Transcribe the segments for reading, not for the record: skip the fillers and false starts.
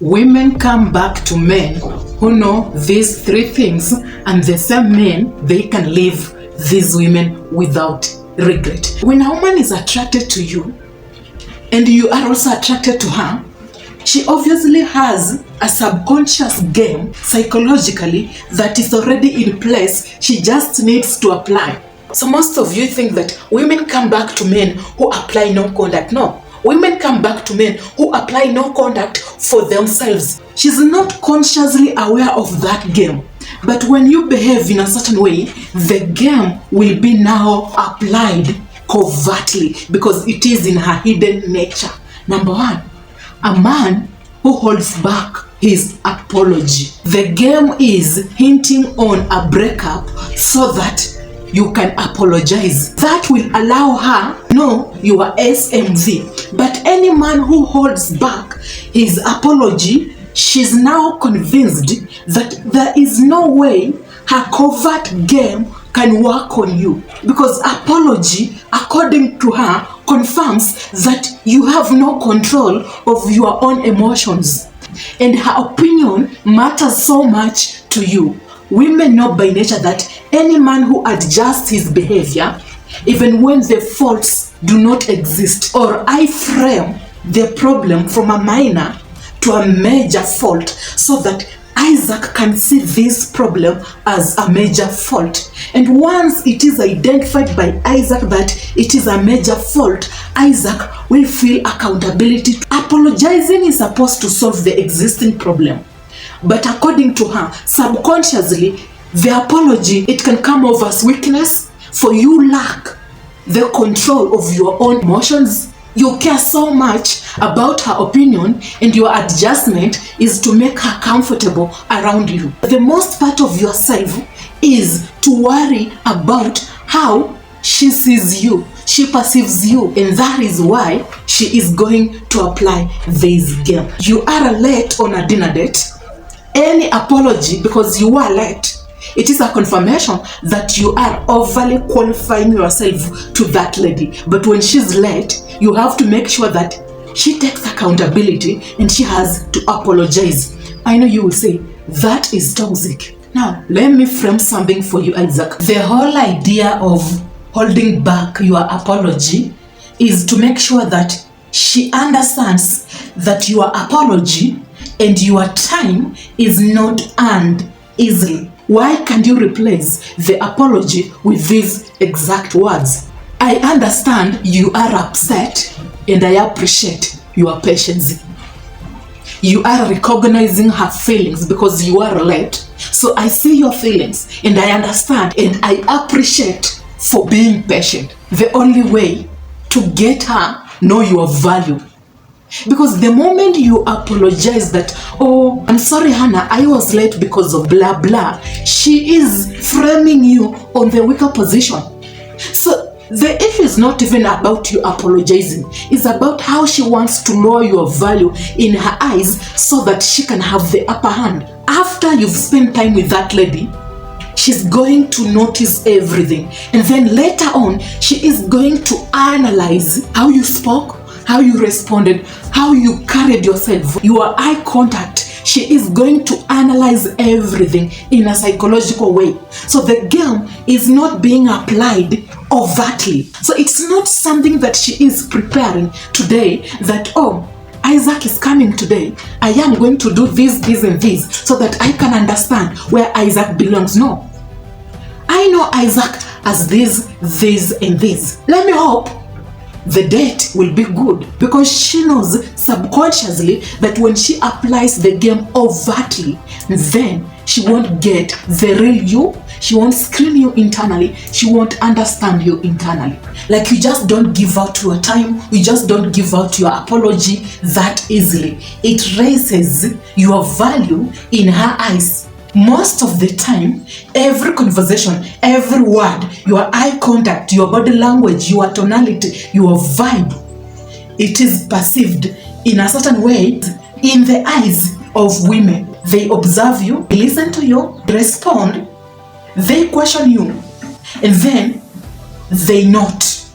Women come back to men who know these three things, and the same men, they can leave these women without regret. When a woman is attracted to you and you are also attracted to her, she obviously has a subconscious game psychologically that is already in place. She just needs to apply. So most of you think that women come back to men who apply no conduct. No. Women come back to men who apply no conduct for themselves. She's not consciously aware of that game. But when you behave in a certain way, the game will be now applied covertly because it is in her hidden nature. Number one, a man who holds back his apology. The game is hinting on a breakup so that you can apologize. That will allow her know you are SMV. But any man who holds back his apology, she's now convinced that there is no way her covert game can work on you, because apology, according to her, confirms that you have no control of your own emotions, and her opinion matters so much to you. Women know by nature that any man who adjusts his behavior, even when the faults do not exist, or I frame the problem from a minor to a major fault so that Isaac can see this problem as a major fault. And once it is identified by Isaac that it is a major fault, Isaac will feel accountability. Apologizing is supposed to solve the existing problem. But according to her, subconsciously, the apology, it can come off as weakness, for you lack the control of your own emotions. You care so much about her opinion, and your adjustment is to make her comfortable around you. The most part of yourself is to worry about how she sees you, she perceives you, and that is why she is going to apply this game. You are late on a dinner date. Any apology because you are late, it is a confirmation that you are overly qualifying yourself to that lady. But when she's late, you have to make sure that she takes accountability and she has to apologize. I know you will say, that is toxic. Now, let me frame something for you, Isaac. The whole idea of holding back your apology is to make sure that she understands that your apology and your time is not earned easily. Why can't you replace the apology with these exact words? I understand you are upset and I appreciate your patience. You are recognizing her feelings because you are late. So I see your feelings and I understand and I appreciate for being patient. The only way to get her know your value. Because the moment you apologize that, oh, I'm sorry, Hannah, I was late because of blah, blah, she is framing you on the weaker position. So the issue is not even about you apologizing. It's about how she wants to lower your value in her eyes so that she can have the upper hand. After you've spent time with that lady, she's going to notice everything. And then later on, she is going to analyze how you spoke, how you responded, how you carried yourself, your eye contact. She is going to analyze everything in a psychological way. So the game is not being applied overtly. So it's not something that she is preparing today that, oh, Isaac is coming today. I am going to do this, and this so that I can understand where Isaac belongs. No. I know Isaac as this, and this. Let me hope the date will be good, because she knows subconsciously that when she applies the game overtly, then she won't get the real you, she won't screen you internally, she won't understand you internally. Like, you just don't give out your time, you just don't give out your apology that easily. It raises your value in her eyes. Most of the time, every conversation, every word, your eye contact, your body language, your tonality, your vibe, it is perceived in a certain way in the eyes of women. They observe you, they listen to you, respond, they question you, and then they note.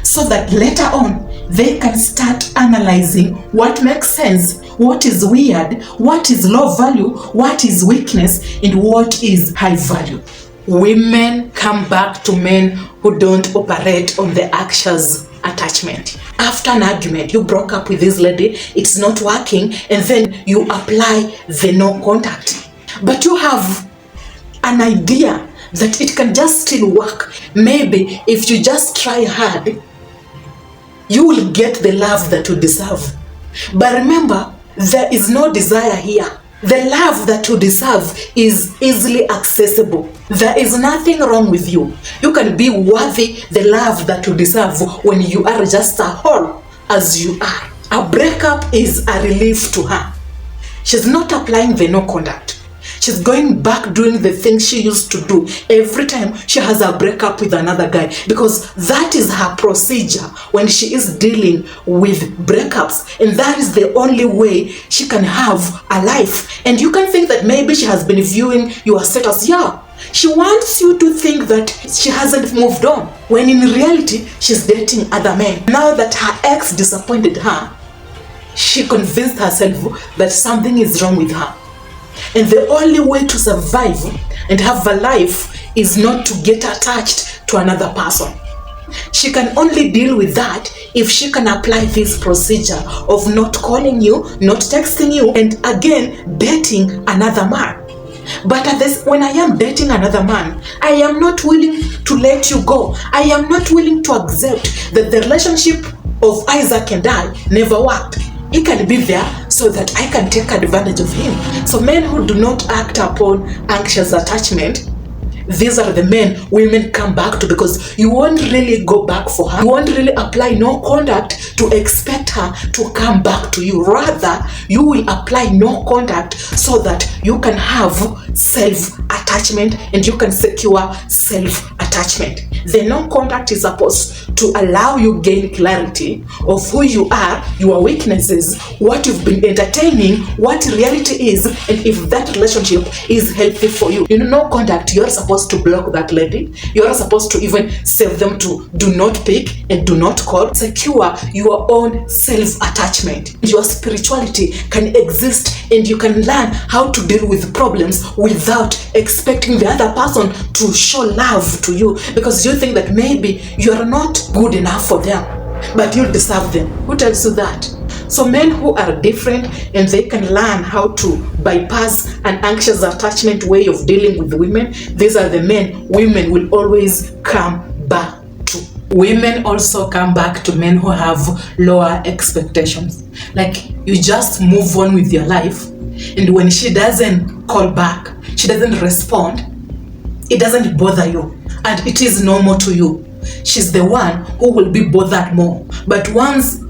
So that later on, they can start analyzing what makes sense, what is weird, what is low value, what is weakness, and what is high value. Women come back to men who don't operate on the anxious attachment. After an argument, you broke up with this lady, it's not working, and then you apply the no contact. But you have an idea that it can just still work. Maybe if you just try hard, you will get the love that you deserve. But remember, there is no desire here. The love that you deserve is easily accessible. There is nothing wrong with you. You can be worthy the love that you deserve when you are just a whole as you are. A breakup is a relief to her. She's not applying the no contact. She's going back doing the things she used to do every time she has a breakup with another guy, because that is her procedure when she is dealing with breakups, and that is the only way she can have a life. And you can think that maybe she has been viewing your status. Yeah, she wants you to think that she hasn't moved on, when in reality she's dating other men. Now that her ex disappointed her, she convinced herself that something is wrong with her. And the only way to survive and have a life is not to get attached to another person. She can only deal with that if she can apply this procedure of not calling you, not texting you, and again dating another man. But when I am dating another man, I am not willing to let you go. I am not willing to accept that the relationship of Isaac and I never worked. He can be there so that I can take advantage of him. So men who do not act upon anxious attachment, these are the men women come back to, because you won't really go back for her. You won't really apply no contact to expect her to come back to you. Rather, you will apply no contact so that you can have self-attachment and you can secure self-attachment. The no contact is supposed to allow you gain clarity of who you are, your weaknesses, what you've been entertaining, what reality is, and if that relationship is healthy for you. You know, no contact, you're supposed to block that lady. You're supposed to even save them to do not pick and do not call. Secure your own self-attachment. Your spirituality can exist and you can learn how to deal with problems without expecting the other person to show love to you, because you think that maybe you're not good enough for them, but you deserve them. Who tells you that? So men who are different and they can learn how to bypass an anxious attachment way of dealing with women, these are the men women will always come back to. Women also come back to men who have lower expectations. Like, you just move on with your life, and when she doesn't call back, she doesn't respond, it doesn't bother you, and it is normal to you. She's the one who will be bothered more. But once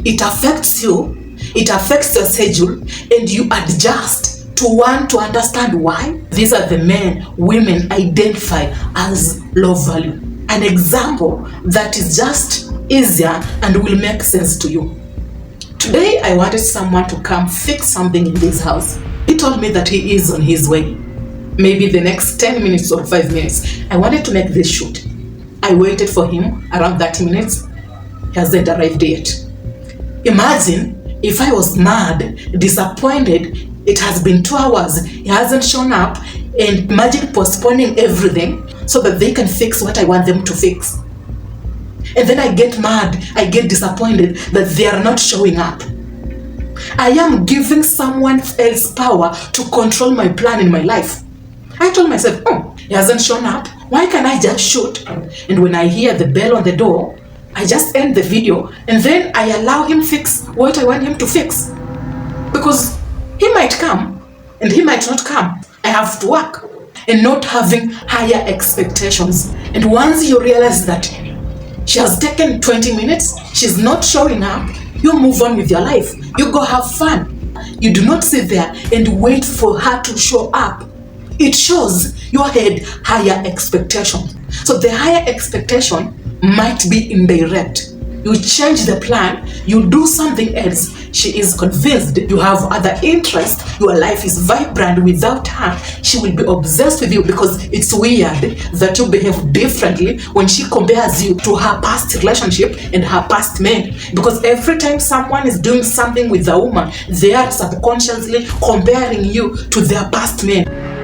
it affects you, it affects your schedule, and you adjust to want to understand why, these are the men women identify as low value. An example that is just easier and will make sense to you. Today I wanted someone to come fix something in this house. He told me that he is on his way. Maybe the next 10 minutes or 5 minutes. I wanted to make this shoot. I waited for him around 30 minutes. He hasn't arrived yet. Imagine if I was mad, disappointed, it has been 2 hours, he hasn't shown up, and imagine postponing everything so that they can fix what I want them to fix. And then I get mad, I get disappointed that they are not showing up. I am giving someone else power to control my plan in my life. I told myself, he hasn't shown up, why can't I just shoot? And when I hear the bell on the door, I just end the video and then I allow him fix what I want him to fix. Because he might come and he might not come. I have to work. And not having higher expectations. And once you realize that she has taken 20 minutes, she's not showing up, you move on with your life. You go have fun. You do not sit there and wait for her to show up. It shows you had higher expectations. So the higher expectation might be indirect. You change the plan, you do something else, she is convinced you have other interests, your life is vibrant without her, she will be obsessed with you because it's weird that you behave differently when she compares you to her past relationship and her past men. Because every time someone is doing something with a woman, they are subconsciously comparing you to their past men.